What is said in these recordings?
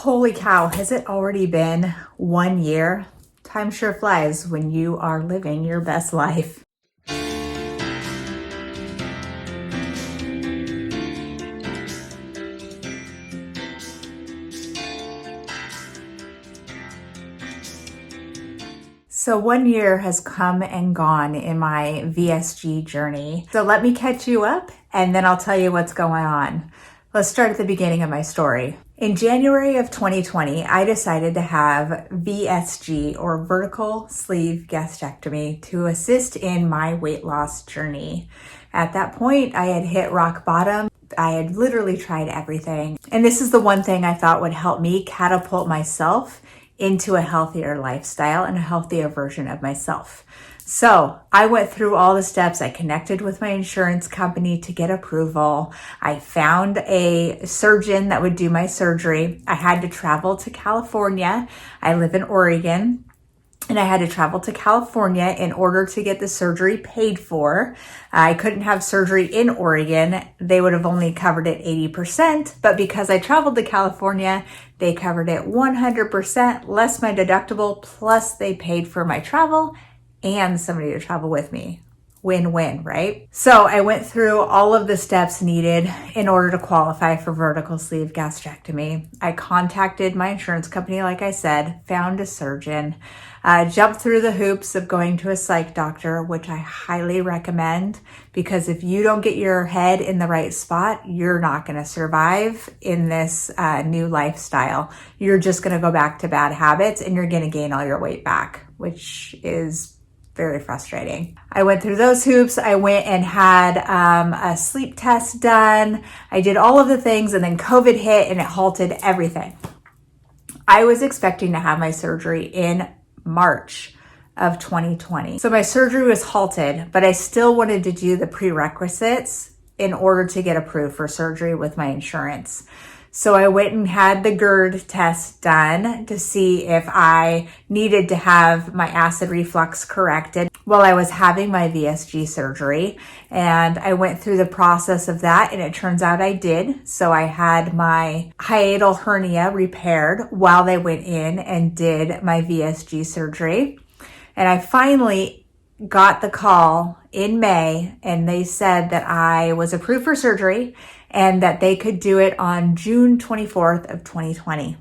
Holy cow, has it already been 1 year? Time sure flies when you are living your best life. So 1 year has come and gone in my VSG journey. So let me catch you up and then I'll tell you what's going on. Let's start at the beginning of my story. In January of 2020, I decided to have VSG or vertical sleeve gastrectomy to assist in my weight loss journey. At that point, I had hit rock bottom. I had literally tried everything. And this is the one thing I thought would help me catapult myself into a healthier lifestyle and a healthier version of myself. So I went through all the steps. I connected with my insurance company to get approval. I found a surgeon that would do my surgery. I had to travel to California. I live in Oregon. And I had to travel to California in order to get the surgery paid for. I couldn't have surgery in Oregon. They would have only covered it 80%, but because I traveled to California, they covered it 100%, less my deductible, plus they paid for my travel and somebody to travel with me. Win-win, right? So I went through all of the steps needed in order to qualify for vertical sleeve gastrectomy. I contacted my insurance company, like I said, found a surgeon, jumped through the hoops of going to a psych doctor, which I highly recommend, because if you don't get your head in the right spot, you're not going to survive in this new lifestyle. You're just going to go back to bad habits and you're going to gain all your weight back, which is very frustrating. I went through those hoops. I went and had a sleep test done. I did all of the things and then COVID hit and it halted everything. I was expecting to have my surgery in March of 2020. So my surgery was halted, but I still wanted to do the prerequisites in order to get approved for surgery with my insurance. So I went and had the GERD test done to see if I needed to have my acid reflux corrected while I was having my VSG surgery. And I went through the process of that and it turns out I did. So I had my hiatal hernia repaired while they went in and did my VSG surgery. And I finally got the call in May and they said that I was approved for surgery and that they could do it on June 24th of 2020.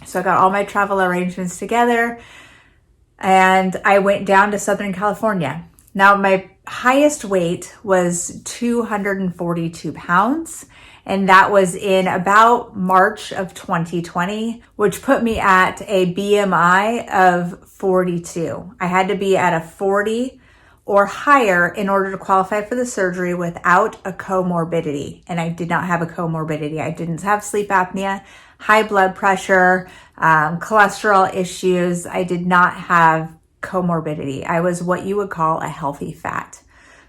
So I got all my travel arrangements together and I went down to Southern California. Now my highest weight was 242 pounds and that was in about March of 2020, which put me at a BMI of 42. I had to be at a 40 or higher in order to qualify for the surgery without a comorbidity. And I did not have a comorbidity. I didn't have sleep apnea, high blood pressure, cholesterol issues. I did not have comorbidity. I was what you would call a healthy fat.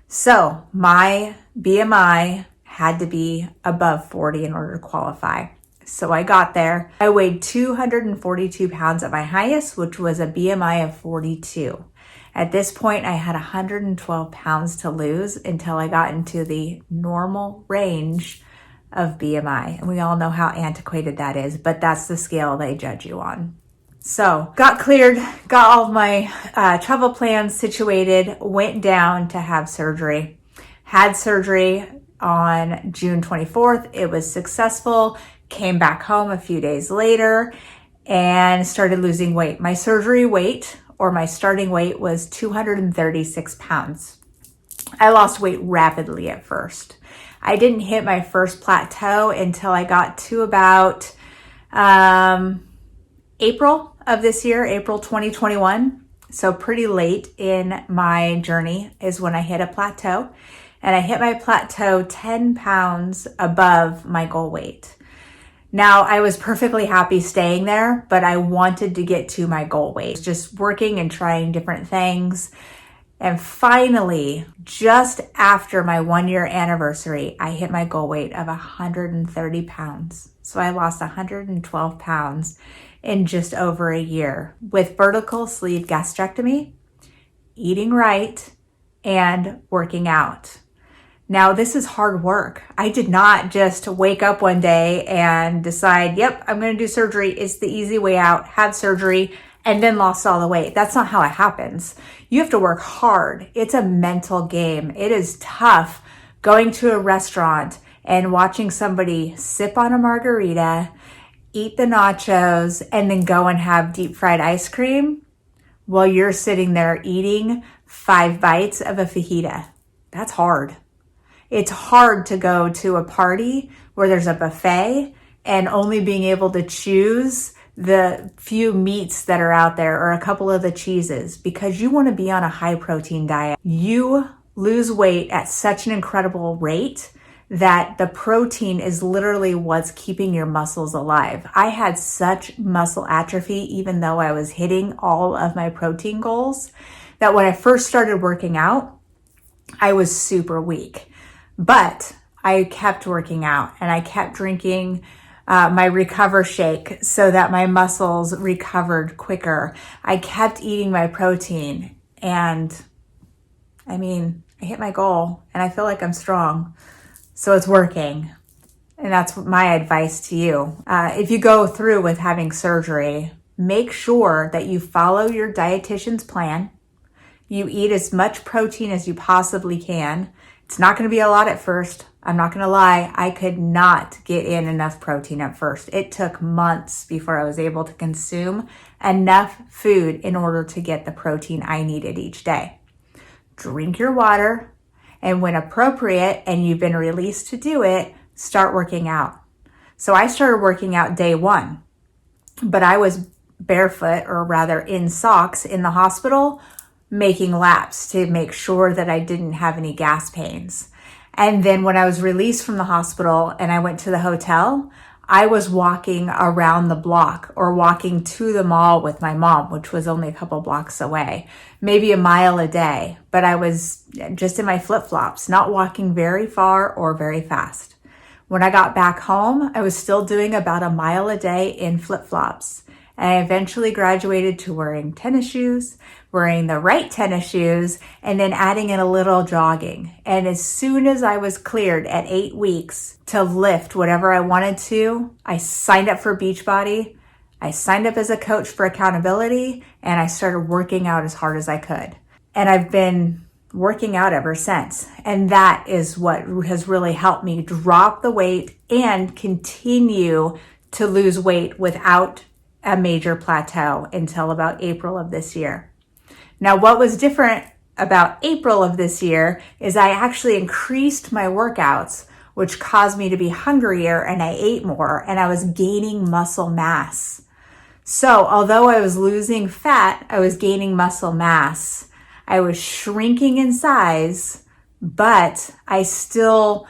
So my BMI had to be above 40 in order to qualify. So I got there. I weighed 242 pounds at my highest, which was a BMI of 42. At this point, I had 112 pounds to lose until I got into the normal range of BMI. And we all know how antiquated that is, but that's the scale they judge you on. So got cleared, got all of my travel plans situated, went down to have surgery. Had surgery on June 24th. It was successful. Came back home a few days later and started losing weight. My surgery weight or my starting weight was 236 pounds. I lost weight rapidly at first. I didn't hit my first plateau until I got to about April of this year, April 2021. So pretty late in my journey is when I hit a plateau. And I hit my plateau 10 pounds above my goal weight. Now, I was perfectly happy staying there, but I wanted to get to my goal weight. Just working and trying different things. And finally, just after my 1 year anniversary, I hit my goal weight of 130 pounds. So I lost 112 pounds in just over a year with vertical sleeve gastrectomy, eating right, and working out. Now, this is hard work. I did not just wake up one day and decide, yep, I'm going to do surgery. It's the easy way out, had surgery, and then lost all the weight. That's not how it happens. You have to work hard. It's a mental game. It is tough going to a restaurant and watching somebody sip on a margarita, eat the nachos, and then go and have deep fried ice cream while you're sitting there eating 5 bites of a fajita. That's hard. It's hard to go to a party where there's a buffet and only being able to choose the few meats that are out there or a couple of the cheeses because you want to be on a high protein diet. You lose weight at such an incredible rate that the protein is literally what's keeping your muscles alive. I had such muscle atrophy even though I was hitting all of my protein goals that when I first started working out, I was super weak. But I kept working out and I kept drinking my Recover shake so that my muscles recovered quicker. I kept eating my protein and I hit my goal and I feel like I'm strong. So it's working. And that's my advice to you. If you go through with having surgery, make sure that you follow your dietitian's plan. You eat as much protein as you possibly can. It's not going to be a lot at first. I'm not going to lie. I could not get in enough protein at first. It took months before I was able to consume enough food in order to get the protein I needed each day. Drink your water, and when appropriate and you've been released to do it, start working out. So I started working out day 1, but I was barefoot, or rather in socks, in the hospital, making laps to make sure that I didn't have any gas pains. And then when I was released from the hospital and I went to the hotel, I was walking around the block or walking to the mall with my mom, which was only a couple blocks away, maybe a mile a day. But I was just in my flip-flops, not walking very far or very fast. When I got back home, I was still doing about a mile a day in flip-flops. And I eventually graduated to wearing tennis shoes, wearing the right tennis shoes, and then adding in a little jogging. And as soon as I was cleared at 8 weeks to lift whatever I wanted to, I signed up for Beachbody. I signed up as a coach for accountability, and I started working out as hard as I could. And I've been working out ever since. And that is what has really helped me drop the weight and continue to lose weight without a major plateau until about April of this year. Now, what was different about April of this year is I actually increased my workouts, which caused me to be hungrier, and I ate more and I was gaining muscle mass. So although I was losing fat, I was gaining muscle mass. I was shrinking in size, but I still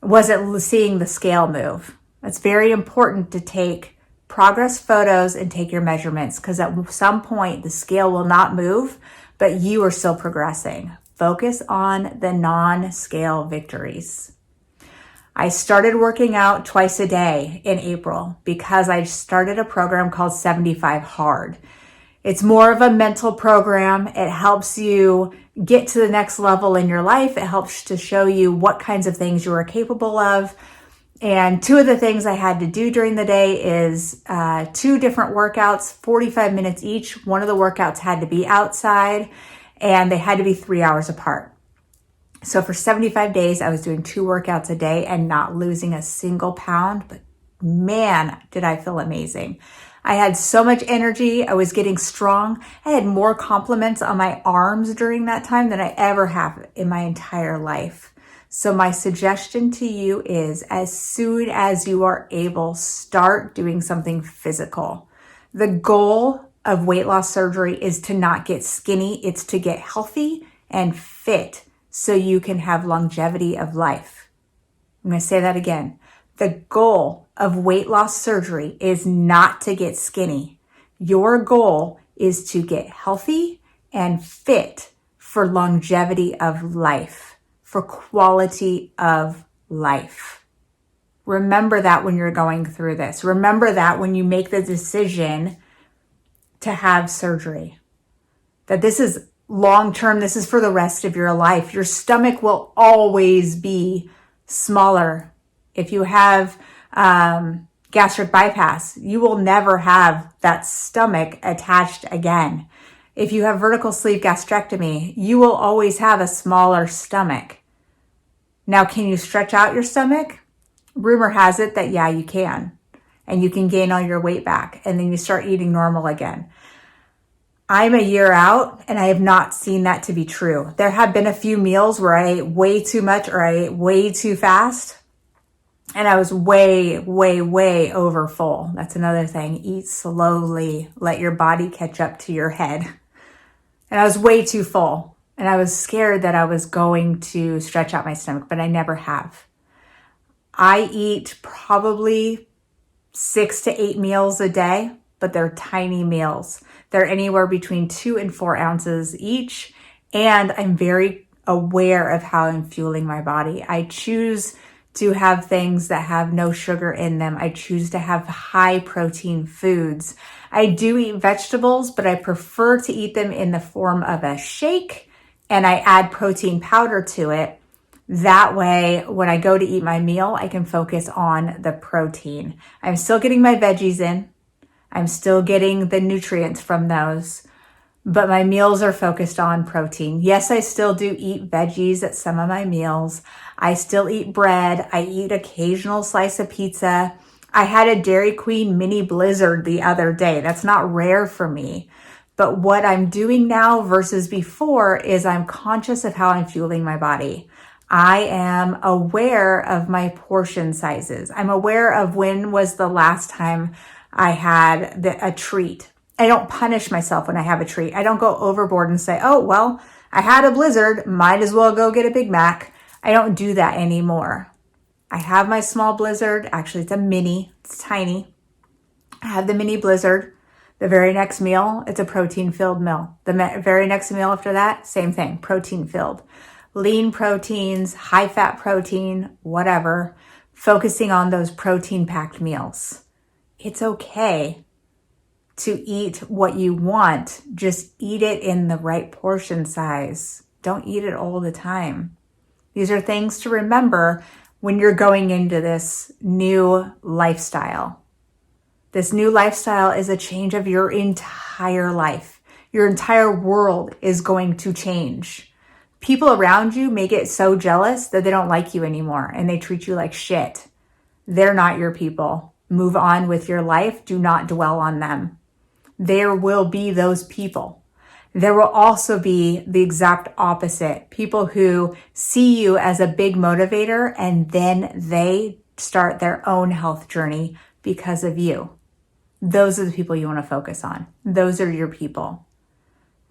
wasn't seeing the scale move. It's very important to take progress photos and take your measurements because at some point the scale will not move, but you are still progressing. Focus on the non-scale victories. I started working out twice a day in April because I started a program called 75 Hard. It's more of a mental program. It helps you get to the next level in your life. It helps to show you what kinds of things you are capable of. And 2 of the things I had to do during the day is 2 different workouts, 45 minutes each. One of the workouts had to be outside and they had to be 3 hours apart. So for 75 days, I was doing 2 workouts a day and not losing a single pound, but man, did I feel amazing. I had so much energy. I was getting strong. I had more compliments on my arms during that time than I ever have in my entire life. So my suggestion to you is as soon as you are able, start doing something physical. The goal of weight loss surgery is to not get skinny. It's to get healthy and fit so you can have longevity of life. I'm going to say that again. The goal of weight loss surgery is not to get skinny. Your goal is to get healthy and fit for longevity of life, for quality of life. Remember that when you're going through this. Remember that when you make the decision to have surgery, that this is long term, this is for the rest of your life. Your stomach will always be smaller. If you have gastric bypass, you will never have that stomach attached again. If you have vertical sleeve gastrectomy, you will always have a smaller stomach. Now, can you stretch out your stomach? Rumor has it that, yeah, you can. And you can gain all your weight back. And then you start eating normal again. I'm a year out and I have not seen that to be true. There have been a few meals where I ate way too much or I ate way too fast. And I was way, way, way over full. That's another thing. Eat slowly. Let your body catch up to your head. And I was way too full. And I was scared that I was going to stretch out my stomach, but I never have. I eat probably 6 to 8 meals a day, but they're tiny meals. They're anywhere between 2 and 4 ounces each. And I'm very aware of how I'm fueling my body. I choose to have things that have no sugar in them. I choose to have high protein foods. I do eat vegetables, but I prefer to eat them in the form of a shake, and I add protein powder to it. That way, when I go to eat my meal, I can focus on the protein. I'm still getting my veggies in. I'm still getting the nutrients from those, but my meals are focused on protein. Yes, I still do eat veggies at some of my meals. I still eat bread. I eat occasional slice of pizza. I had a Dairy Queen mini blizzard the other day. That's not rare for me. But what I'm doing now versus before is I'm conscious of how I'm fueling my body. I am aware of my portion sizes. I'm aware of when was the last time I had a treat. I don't punish myself when I have a treat. I don't go overboard and say, oh, well, I had a blizzard, might as well go get a Big Mac. I don't do that anymore. I have my small blizzard. Actually, it's a mini. It's tiny. I have the mini blizzard. The very next meal, it's a protein-filled meal. The very next meal after that, same thing, protein-filled. Lean proteins, high-fat protein, whatever. Focusing on those protein-packed meals. It's okay to eat what you want. Just eat it in the right portion size. Don't eat it all the time. These are things to remember when you're going into this new lifestyle. This new lifestyle is a change of your entire life. Your entire world is going to change. People around you may get so jealous that they don't like you anymore and they treat you like shit. They're not your people. Move on with your life. Do not dwell on them. There will be those people. There will also be the exact opposite. People who see you as a big motivator and then they start their own health journey because of you. Those are the people you want to focus on. Those are your people.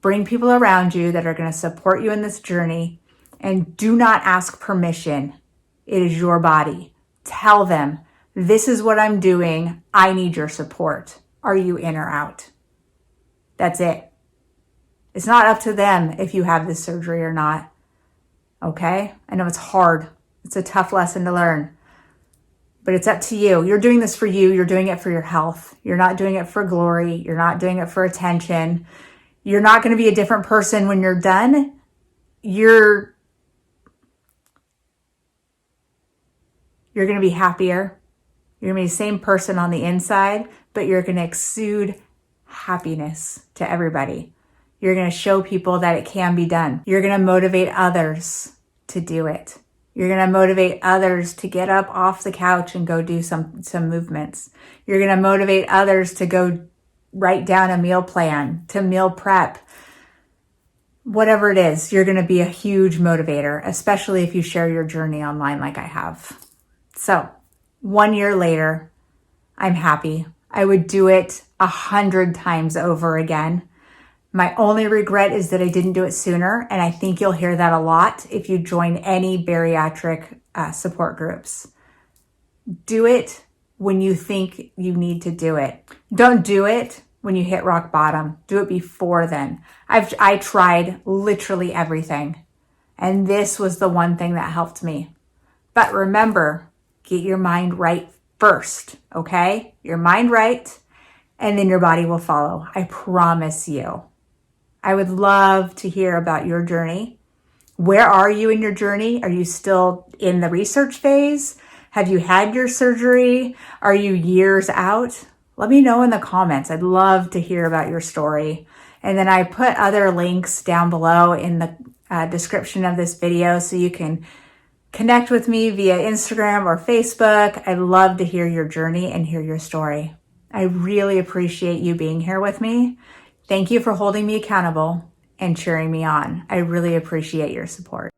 Bring people around you that are going to support you in this journey, and do not ask permission. It is your body. Tell them, this is what I'm doing. I need your support. Are you in or out? That's it. It's not up to them if you have this surgery or not. Okay? I know it's hard. It's a tough lesson to learn. But it's up to you. You're doing this for you. You're doing it for your health. You're not doing it for glory. You're not doing it for attention. You're not going to be a different person when you're done. You're going to be happier. You're going to be the same person on the inside, but you're going to exude happiness to everybody. You're going to show people that it can be done. You're going to motivate others to do it. You're going to motivate others to get up off the couch and go do some movements. You're going to motivate others to go write down a meal plan, to meal prep. Whatever it is, you're going to be a huge motivator, especially if you share your journey online like I have. So 1 year later, I'm happy. I would do it 100 times over again. My only regret is that I didn't do it sooner, and I think you'll hear that a lot if you join any bariatric support groups. Do it when you think you need to do it. Don't do it when you hit rock bottom. Do it before then. I tried literally everything, and this was the one thing that helped me. But remember, get your mind right first, okay? Your mind right, and then your body will follow. I promise you. I would love to hear about your journey. Where are you in your journey? Are you still in the research phase? Have you had your surgery? Are you years out? Let me know in the comments. I'd love to hear about your story. And then I put other links down below in the description of this video so you can connect with me via Instagram or Facebook. I'd love to hear your journey and hear your story. I really appreciate you being here with me. Thank you for holding me accountable and cheering me on. I really appreciate your support.